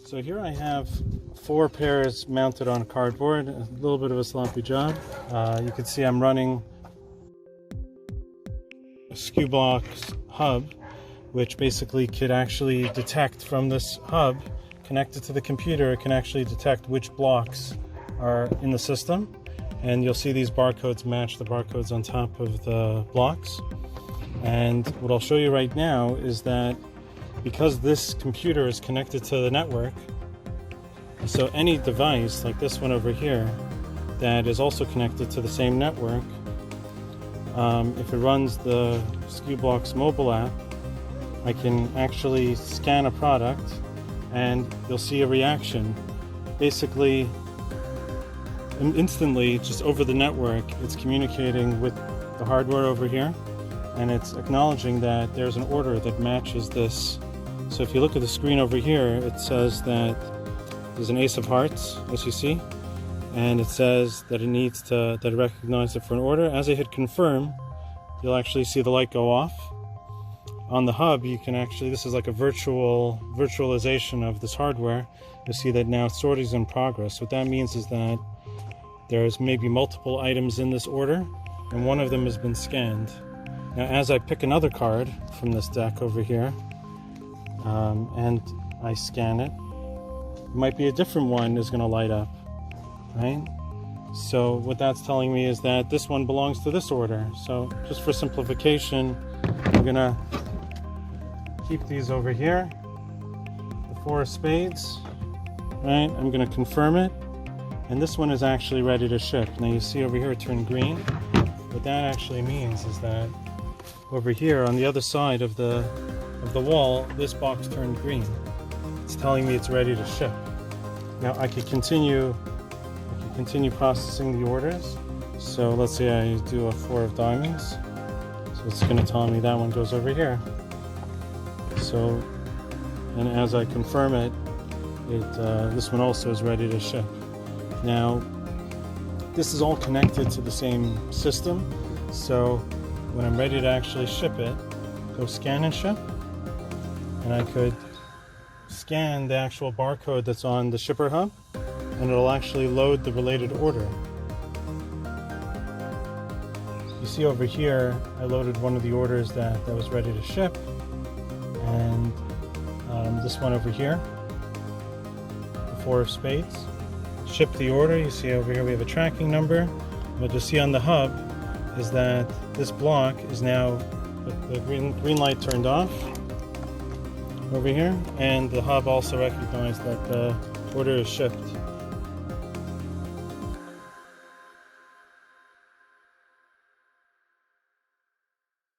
So here I have 4 pairs mounted on cardboard, a little bit of a sloppy job. You can see I'm running a Skublox hub, which basically could actually detect from this hub connected to the computer. It can actually detect which blocks are in the system, and you'll see these barcodes match the barcodes on top of the blocks. And what I'll show you right now is that because this computer is connected to the network, so any device like this one over here that is also connected to the same network, if it runs the Skublox mobile app, I can actually scan a product and you'll see a reaction. Basically, instantly, just over the network, it's communicating with the hardware over here, and it's acknowledging that there's an order that matches this. So if you look at the screen over here, it says that there's an ace of hearts, as you see, and it says that it recognizes it for an order. As I hit confirm, you'll actually see the light go off. On the hub, you can actually, this is like a virtualization of this hardware. You'll see that now sorting is in progress. What that means is that there's maybe multiple items in this order, and one of them has been scanned. Now, as I pick another card from this deck over here, and I scan it, it might be a different one is going to light up, right? So what that's telling me is that this one belongs to this order. So just for simplification, I'm going to keep these over here, the 4 of spades, right? I'm going to confirm it, and this one is actually ready to ship. Now you see over here it turned green. What that actually means is that over here on the other side of the wall, this box turned green. It's telling me it's ready to ship. Now I could continue processing the orders. So let's say I do a 4 of diamonds. So it's going to tell me that one goes over here. So, and as I confirm it, this one also is ready to ship. Now, this is all connected to the same system. So when I'm ready to actually ship it, go scan and ship, and I could scan the actual barcode that's on the shipper hub, and it'll actually load the related order. You see over here, I loaded one of the orders that was ready to ship, and this one over here, the 4 of spades. Ship the order. You see over here we have a tracking number. What you'll see on the hub is that this block is now, the green light turned off over here, and the hub also recognized that the order is shipped.